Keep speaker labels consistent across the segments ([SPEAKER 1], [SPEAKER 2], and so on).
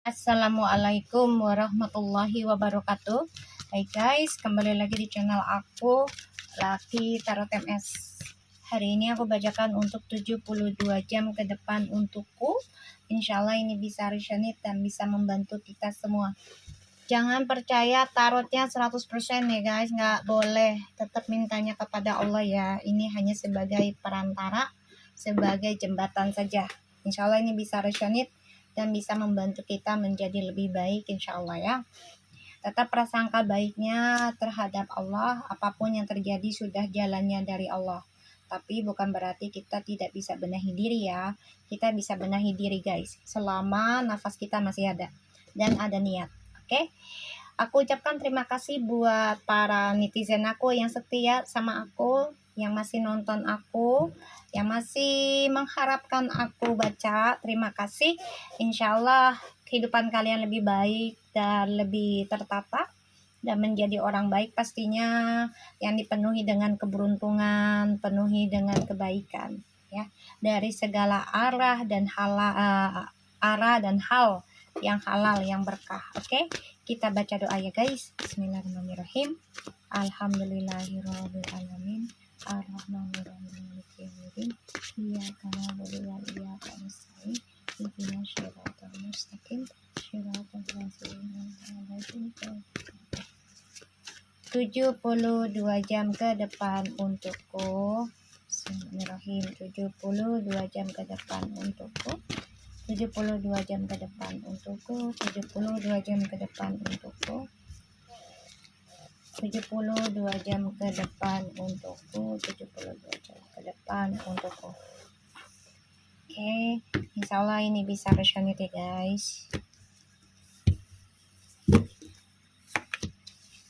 [SPEAKER 1] Assalamualaikum warahmatullahi wabarakatuh. Hai guys, kembali lagi di channel aku, Laki Tarot MS. Hari ini aku bacakan untuk 72 jam ke depan untukku. Insya Allah ini bisa resonate dan bisa membantu kita semua. Jangan percaya tarotnya 100% ya guys, nggak boleh. Tetap mintanya kepada Allah ya. Ini hanya sebagai perantara, sebagai jembatan saja. Insya Allah ini bisa resonate dan bisa membantu kita menjadi lebih baik insya Allah ya. Tetap prasangka baiknya terhadap Allah. Apapun yang terjadi sudah jalannya dari Allah. Tapi bukan berarti kita tidak bisa benahi diri ya. Kita bisa benahi diri guys, selama nafas kita masih ada dan ada niat. Oke, aku ucapkan terima kasih buat para netizen aku yang setia sama aku, yang masih nonton aku, yang masih mengharapkan aku baca. Terima kasih. Insya Allah kehidupan kalian lebih baik dan lebih tertata dan menjadi orang baik pastinya, yang dipenuhi dengan keberuntungan, penuhi dengan kebaikan ya, dari segala arah dan hal yang halal, yang berkah. Oke, kita baca doa ya guys. Bismillahirrahmanirrahim. Alhamdulillahirabbil alamin. Arrahmanirrahim. Maliki yaumiddin. Iyyaka na'budu wa iyyaka nasta'in. Ihdinas siratal mustaqim. Siratal ladzina an'amta 72 jam ke depan untukku. Bismillahirrahmanirrahim. 72 jam ke depan untukku. 72 jam ke depan untukku. 72 jam ke depan untukku. 72 jam ke depan untukku. 72 jam ke depan untukku. Oke, insya Allah ini bisa resonate ya guys.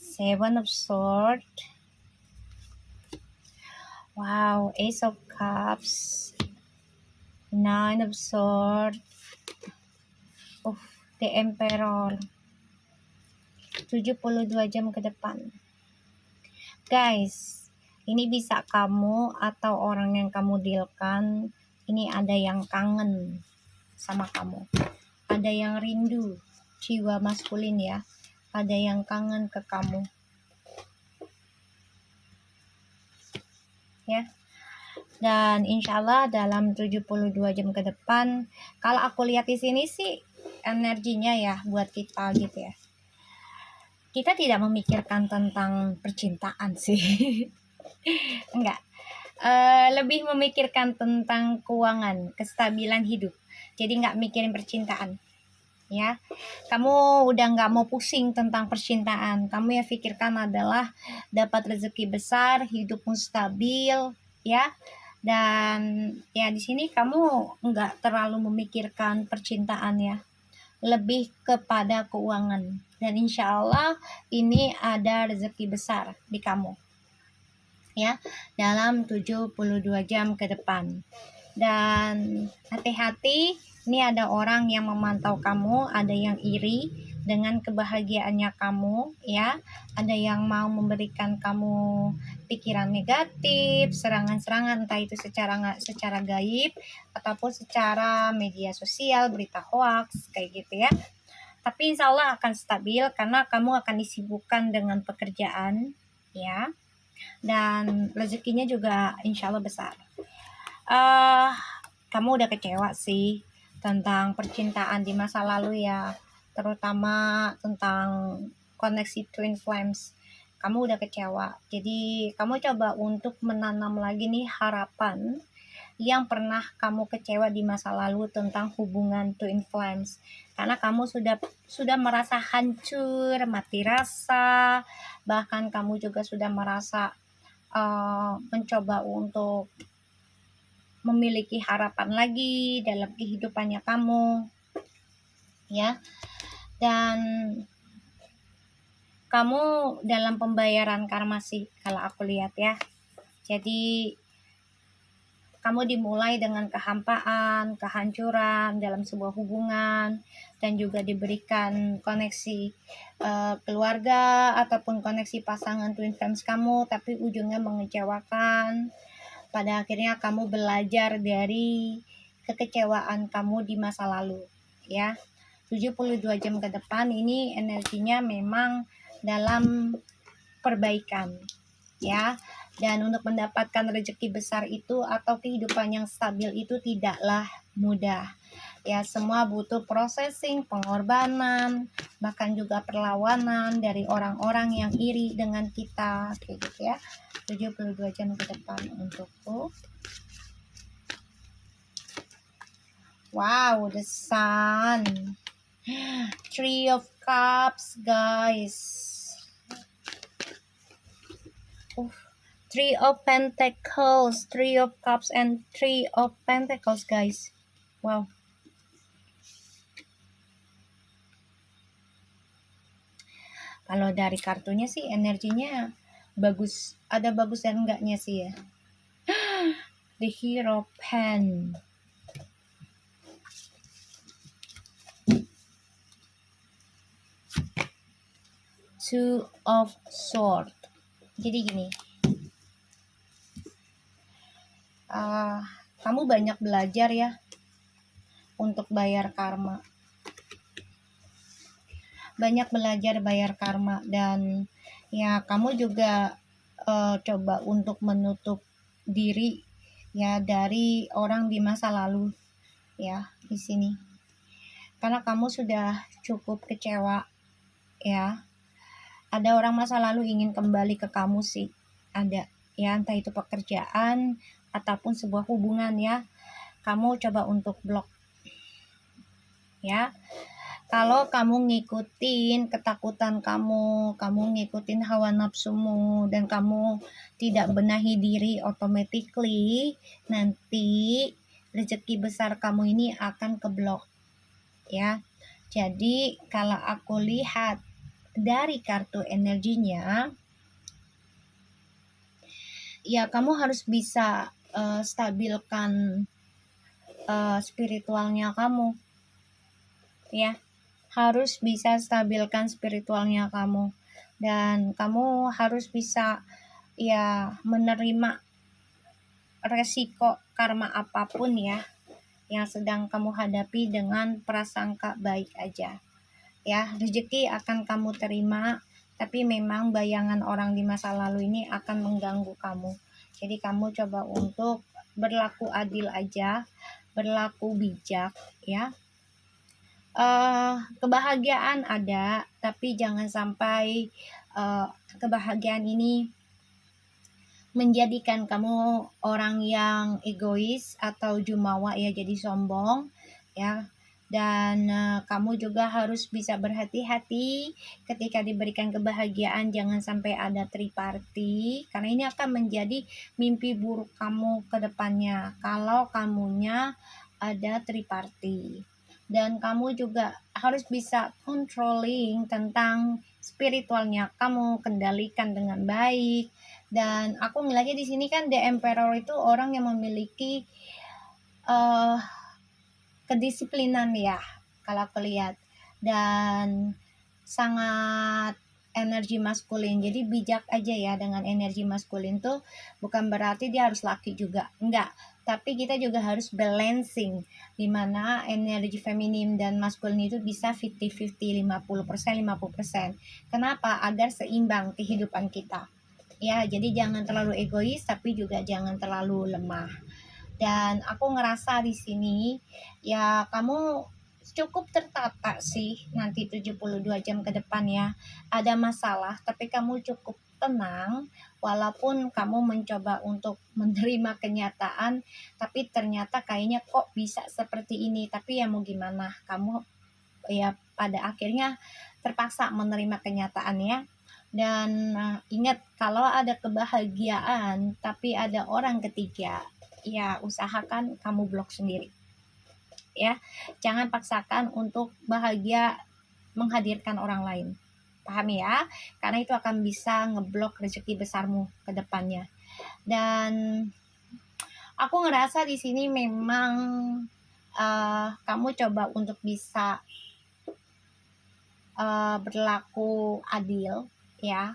[SPEAKER 1] Seven of Swords. Wow, Ace of Cups. Nine of Swords. The Emperor. 72 jam ke depan. Guys, ini bisa kamu atau orang yang kamu dealkan, ini ada yang kangen sama kamu. Ada yang rindu, jiwa maskulin ya. Ada yang kangen ke kamu. Ya. Dan insya Allah dalam 72 jam ke depan, kalau aku lihat di sini sih energinya ya buat kita gitu ya. Kita tidak memikirkan tentang percintaan sih. Enggak. Lebih memikirkan tentang keuangan, kestabilan hidup. Jadi nggak mikirin percintaan. Ya, kamu udah nggak mau pusing tentang percintaan. Kamu yang pikirkan adalah dapat rezeki besar, hidupmu stabil, ya. Dan ya di sini kamu nggak terlalu memikirkan percintaan ya, lebih kepada keuangan. Dan insya Allah ini ada rezeki besar di kamu ya dalam 72 jam ke depan. Dan hati-hati, ini ada orang yang memantau kamu, ada yang iri dengan kebahagiaannya kamu ya, ada yang mau memberikan kamu pikiran negatif, serangan-serangan entah itu secara gaib ataupun secara media sosial, berita hoax kayak gitu ya. Tapi insya Allah akan stabil karena kamu akan disibukkan dengan pekerjaan ya, dan rezekinya juga insya Allah besar. Kamu udah kecewa sih tentang percintaan di masa lalu ya, terutama tentang koneksi twin flames. Kamu udah kecewa, jadi kamu coba untuk menanam lagi nih harapan yang pernah kamu kecewa di masa lalu tentang hubungan twin flames, karena kamu sudah merasa hancur, mati rasa, bahkan kamu juga sudah merasa mencoba untuk memiliki harapan lagi dalam kehidupannya kamu ya. Dan kamu dalam pembayaran karma sih kalau aku lihat ya. Jadi kamu dimulai dengan kehampaan, kehancuran dalam sebuah hubungan, dan juga diberikan koneksi keluarga ataupun koneksi pasangan twin flames kamu, tapi ujungnya mengecewakan. Pada akhirnya kamu belajar dari kekecewaan kamu di masa lalu ya. 72 jam ke depan ini energinya memang dalam perbaikan ya. Dan untuk mendapatkan rezeki besar itu atau kehidupan yang stabil itu tidaklah mudah. Ya, semua butuh processing, pengorbanan, bahkan juga perlawanan dari orang-orang yang iri dengan kita, kayak gitu ya. 72 jam ke depan untukku. Wow, the sun. Three of Cups, guys. Three of Pentacles, Three of Cups, and Three of Pentacles, guys. Wow. Kalau dari kartunya sih energinya bagus, ada bagus dan enggaknya sih ya. The Hierophant. Two of Swords. Jadi gini, kamu banyak belajar ya untuk bayar karma. Banyak belajar bayar karma, dan ya kamu juga coba untuk menutup diri ya dari orang di masa lalu ya di sini. Karena kamu sudah cukup kecewa ya. Ada orang masa lalu ingin kembali ke kamu sih, ada ya, entah itu pekerjaan ataupun sebuah hubungan ya. Kamu coba untuk blok ya. Kalau kamu ngikutin ketakutan kamu ngikutin hawa nafsumu, dan kamu tidak benahi diri, automatically nanti rezeki besar kamu ini akan keblok ya. Jadi kalau aku lihat dari kartu energinya, ya kamu harus bisa stabilkan spiritualnya kamu ya. Harus bisa stabilkan spiritualnya kamu, dan kamu harus bisa ya menerima resiko karma apapun ya yang sedang kamu hadapi dengan prasangka baik aja ya. Rezeki akan kamu terima, tapi memang bayangan orang di masa lalu ini akan mengganggu kamu. Jadi kamu coba untuk berlaku adil aja, berlaku bijak ya. Kebahagiaan ada, tapi jangan sampai kebahagiaan ini menjadikan kamu orang yang egois atau jumawa ya, jadi sombong ya. Dan kamu juga harus bisa berhati-hati ketika diberikan kebahagiaan, jangan sampai ada triparty, karena ini akan menjadi mimpi buruk kamu ke depannya kalau kamunya ada triparty. Dan kamu juga harus bisa controlling tentang spiritualnya kamu, kendalikan dengan baik. Dan aku ngeliatnya di sini kan The Emperor itu orang yang memiliki kedisiplinan ya kalau aku lihat, dan sangat energi maskulin. Jadi bijak aja ya dengan energi maskulin tuh, bukan berarti dia harus laki juga, enggak, tapi kita juga harus balancing, dimana energi feminim dan maskulin itu bisa 50-50, 50%, 50%. Kenapa? Agar seimbang kehidupan kita ya. Jadi jangan terlalu egois, tapi juga jangan terlalu lemah. Dan aku ngerasa di sini ya kamu cukup tertata sih nanti 72 jam ke depan ya. Ada masalah tapi kamu cukup tenang, walaupun kamu mencoba untuk menerima kenyataan, tapi ternyata kayaknya kok bisa seperti ini. Tapi ya mau gimana, kamu ya pada akhirnya terpaksa menerima kenyataannya. Dan ingat, kalau ada kebahagiaan tapi ada orang ketiga, ya usahakan kamu blok sendiri ya. Jangan paksakan untuk bahagia menghadirkan orang lain, paham ya, karena itu akan bisa ngeblok rezeki besarmu ke depannya. Dan aku ngerasa di sini memang kamu coba untuk bisa berlaku adil ya.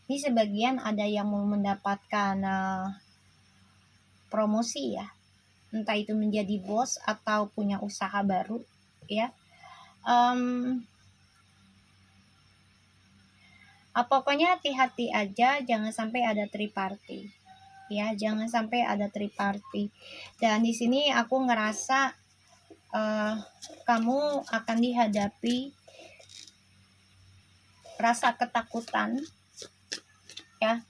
[SPEAKER 1] Ini sebagian ada yang mau mendapatkan promosi ya, entah itu menjadi bos atau punya usaha baru ya. Pokoknya hati-hati aja, jangan sampai ada third party. Ya, jangan sampai ada third party. Dan di sini aku ngerasa kamu akan dihadapi rasa ketakutan ya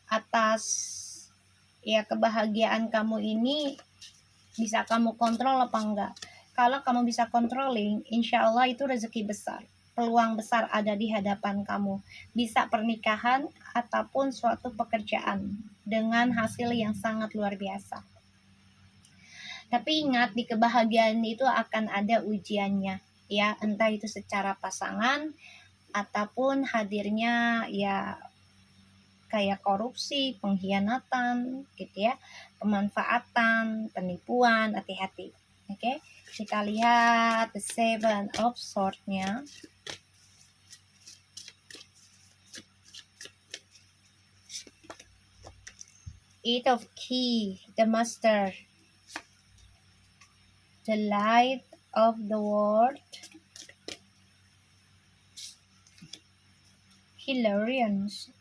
[SPEAKER 1] atas ya kebahagiaan kamu ini bisa kamu kontrol apa enggak. Kalau kamu bisa controlling, insya Allah itu rezeki besar, peluang besar ada di hadapan kamu, bisa pernikahan ataupun suatu pekerjaan dengan hasil yang sangat luar biasa. Tapi ingat, di kebahagiaan itu akan ada ujiannya ya, entah itu secara pasangan ataupun hadirnya ya kayak korupsi, pengkhianatan gitu ya, pemanfaatan, penipuan, hati-hati. Oke, kita lihat the seven of swords-nya. Eight of key, the master, the light of the world, Hilarions.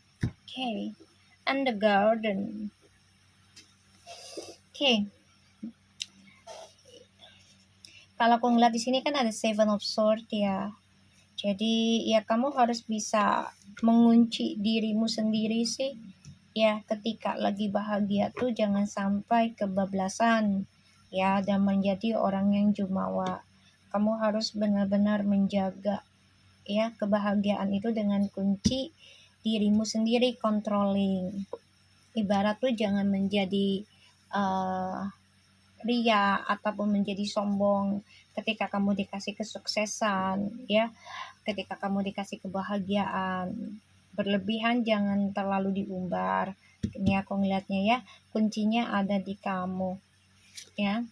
[SPEAKER 1] Okay, and the garden. Okay. Kalau aku ngeliat di sini kan ada seven of swords ya. Jadi ya kamu harus bisa mengunci dirimu sendiri sih. Ya, ketika lagi bahagia tuh jangan sampai kebablasan ya dan menjadi orang yang jumawa. Kamu harus benar-benar menjaga ya kebahagiaan itu dengan kunci dirimu sendiri, controlling. Ibarat tuh jangan menjadi ria ataupun menjadi sombong ketika kamu dikasih kesuksesan ya, ketika kamu dikasih kebahagiaan. Berlebihan jangan terlalu diumbar. Ini aku ngeliatnya ya, kuncinya ada di kamu ya.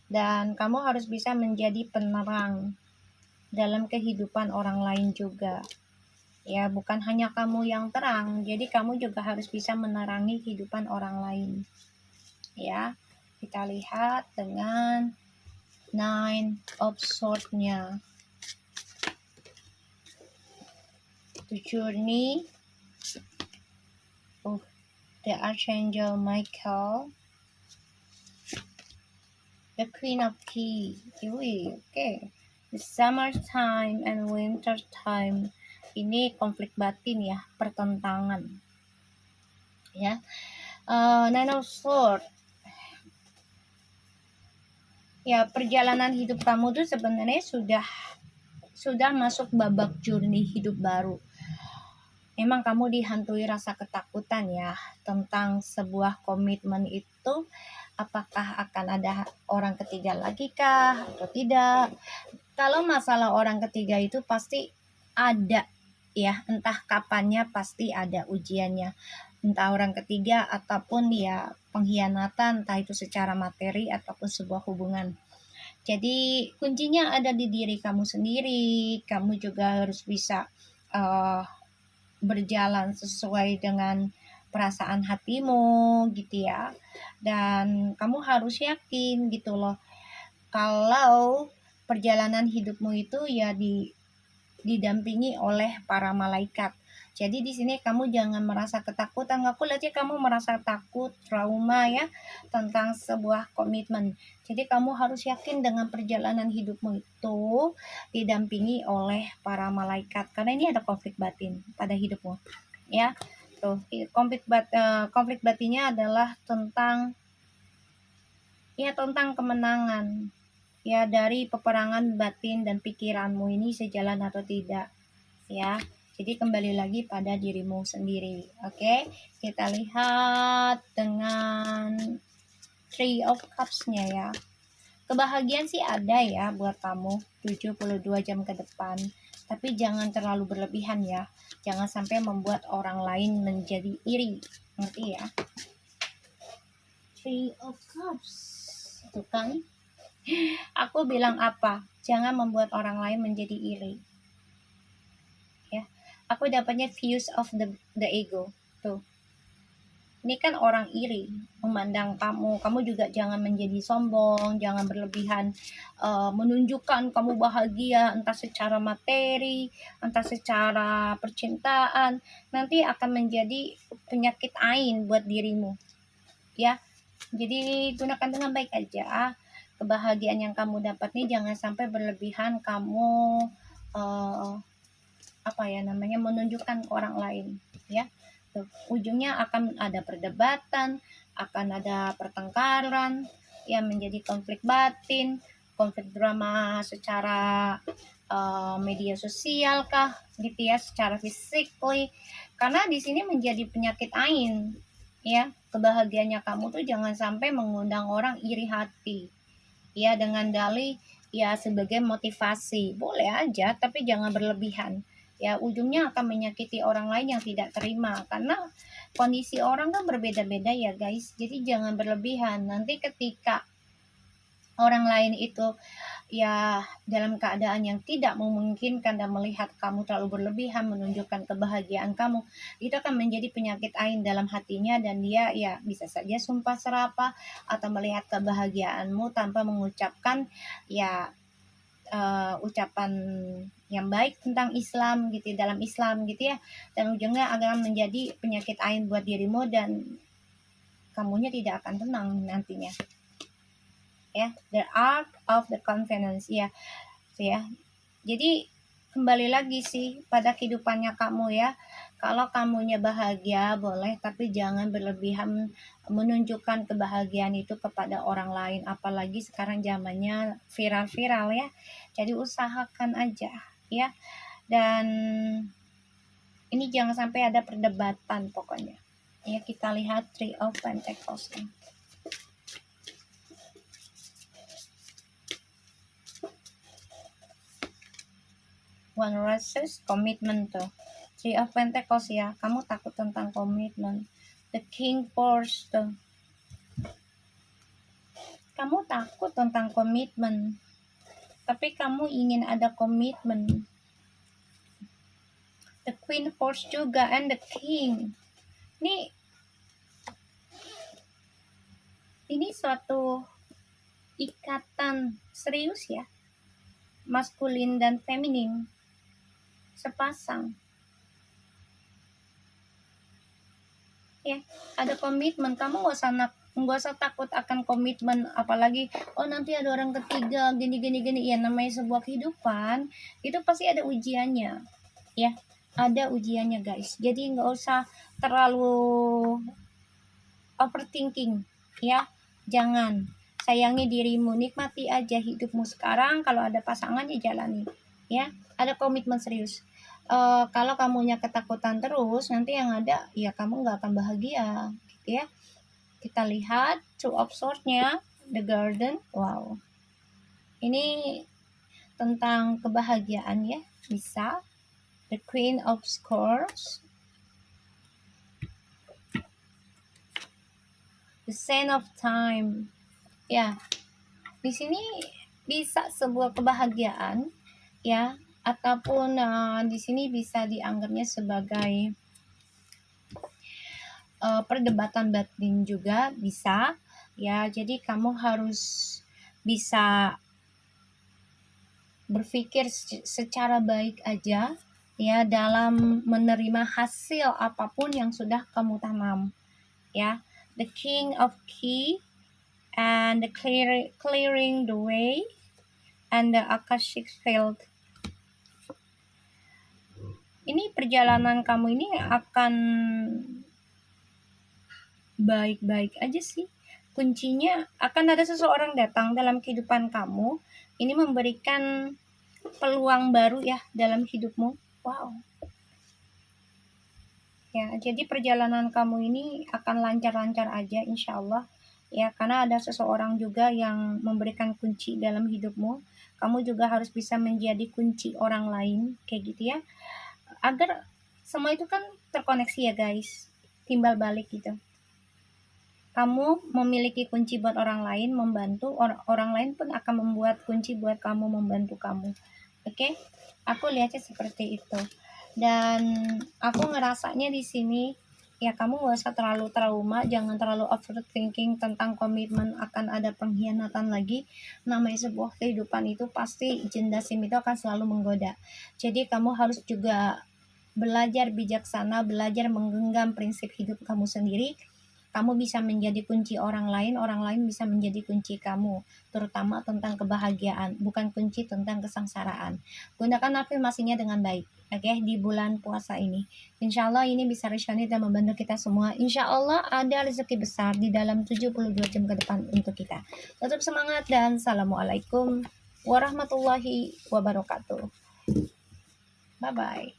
[SPEAKER 1] Dan kamu harus bisa menjadi penerang dalam kehidupan orang lain juga ya, bukan hanya kamu yang terang, jadi kamu juga harus bisa menerangi kehidupan orang lain ya. Kita lihat dengan nine of swords-nya, the journey of the archangel Michael, the queen of keys. Okay, the summertime and winter time. Ini konflik batin ya, pertentangan ya. Nine of swords ya, perjalanan hidup kamu tuh sebenarnya sudah masuk babak journey hidup baru. Memang kamu dihantui rasa ketakutan ya tentang sebuah komitmen itu, apakah akan ada orang ketiga lagi kah atau tidak. Kalau masalah orang ketiga itu pasti ada ya, entah kapannya pasti ada ujiannya, entah orang ketiga ataupun ya pengkhianatan, entah itu secara materi ataupun sebuah hubungan. Jadi kuncinya ada di diri kamu sendiri. Kamu juga harus bisa berjalan sesuai dengan perasaan hatimu gitu ya. Dan kamu harus yakin gitu loh, kalau perjalanan hidupmu itu ya didampingi oleh para malaikat. Jadi di sini kamu jangan merasa ketakutan. Aku lihatnya kamu merasa takut, trauma ya tentang sebuah komitmen. Jadi kamu harus yakin dengan perjalanan hidupmu itu didampingi oleh para malaikat. Karena ini ada konflik batin pada hidupmu. Ya, tuh konflik batinnya adalah tentang kemenangan. Ya, dari peperangan batin dan pikiranmu ini sejalan atau tidak. Ya. Jadi kembali lagi pada dirimu sendiri. Oke, kita lihat dengan Three of Cups-nya ya. Kebahagiaan sih ada ya buat kamu 72 jam ke depan. Tapi jangan terlalu berlebihan ya. Jangan sampai membuat orang lain menjadi iri. Ngerti ya? Three of Cups. Itu kan? Aku bilang apa? Jangan membuat orang lain menjadi iri. Aku dapatnya views of the ego tuh. Ini kan orang iri memandang kamu. Kamu juga jangan menjadi sombong, jangan berlebihan menunjukkan kamu bahagia, entah secara materi, entah secara percintaan. Nanti akan menjadi penyakit ain buat dirimu, ya. Jadi gunakan dengan baik aja. Kebahagiaan yang kamu dapat nih jangan sampai berlebihan kamu menunjukkan ke orang lain, ya. Ujungnya akan ada perdebatan, akan ada pertengkaran, yang menjadi konflik batin, konflik drama secara media sosial kah, gitu ya, secara physically. Karena di sini menjadi penyakit ain, ya. Kebahagiaannya kamu tuh jangan sampai mengundang orang iri hati, ya, dengan dalih ya sebagai motivasi. Boleh aja, tapi jangan berlebihan. Ya, ujungnya akan menyakiti orang lain yang tidak terima, karena kondisi orang kan berbeda-beda ya guys. Jadi jangan berlebihan. Nanti ketika orang lain itu ya dalam keadaan yang tidak memungkinkan dan melihat kamu terlalu berlebihan menunjukkan kebahagiaan kamu, itu akan menjadi penyakit ain dalam hatinya, dan dia ya bisa saja sumpah serapah atau melihat kebahagiaanmu tanpa mengucapkan ya ucapan yang baik tentang Islam gitu, dalam Islam gitu ya, dan ujungnya akan menjadi penyakit ain buat dirimu dan kamunya tidak akan tenang nantinya, ya. The art of the confidence, ya, ya. Jadi kembali lagi sih pada kehidupannya kamu, ya. Kalau kamunya bahagia boleh, tapi jangan berlebihan menunjukkan kebahagiaan itu kepada orang lain, apalagi sekarang zamannya viral-viral ya. Jadi usahakan aja, ya. Dan ini jangan sampai ada perdebatan pokoknya. Ya, kita lihat Three of Pentacles. One Roses, komitmen tuh. Three of Pentacles ya, kamu takut tentang komitmen. The King Force tuh. Kamu takut tentang komitmen, tapi kamu ingin ada komitmen. The Queen Force juga and the King. Ini suatu ikatan serius ya, maskulin dan feminin sepasang. Ya, ada komitmen. Kamu nggak usah takut akan komitmen, apalagi nanti ada orang ketiga gini. Ya, namanya sebuah kehidupan itu pasti ada ujiannya, ya, ada ujiannya guys. Jadi nggak usah terlalu overthinking, ya. Jangan, sayangi dirimu, nikmati aja hidupmu sekarang. Kalau ada pasangan ya jalani, ya. Ada komitmen serius. Kalau kamunya ketakutan terus, nanti yang ada ya kamu nggak akan bahagia, gitu ya. Kita lihat Two of Swords-nya, The Garden. Wow, ini tentang kebahagiaan ya, bisa. The Queen of Swords, The Saint of Time. Ya, di sini bisa sebuah kebahagiaan ya, ataupun di sini bisa dianggapnya sebagai perdebatan batin juga bisa, ya. Jadi kamu harus bisa berpikir secara baik aja ya dalam menerima hasil apapun yang sudah kamu tanam, ya. The King of Key and the clearing the way and the Akashic Field. Ini perjalanan kamu ini akan baik-baik aja sih. Kuncinya akan ada seseorang datang dalam kehidupan kamu, ini memberikan peluang baru ya dalam hidupmu. Wow. Ya, jadi perjalanan kamu ini akan lancar-lancar aja insya Allah. Ya, karena ada seseorang juga yang memberikan kunci dalam hidupmu. Kamu juga harus bisa menjadi kunci orang lain, kayak gitu ya. Agar semua itu kan terkoneksi ya guys, timbal balik gitu. Kamu memiliki kunci buat orang lain, membantu orang lain pun akan membuat kunci buat kamu, membantu kamu. Oke? Aku lihatnya seperti itu. Dan aku ngerasanya di sini ya kamu gak usah terlalu trauma, jangan terlalu overthinking tentang komitmen akan ada pengkhianatan lagi. Namanya sebuah kehidupan itu pasti jin dan sim itu akan selalu menggoda. Jadi kamu harus juga belajar bijaksana, belajar menggenggam prinsip hidup kamu sendiri. Kamu bisa menjadi kunci orang lain bisa menjadi kunci kamu, terutama tentang kebahagiaan, bukan kunci tentang kesengsaraan. Gunakan afirmasinya dengan baik, oke, di bulan puasa ini. Insya Allah ini bisa resonate dan membantu kita semua. Insya Allah ada rezeki besar di dalam 72 jam ke depan untuk kita. Tetap semangat dan Assalamualaikum warahmatullahi wabarakatuh. Bye-bye.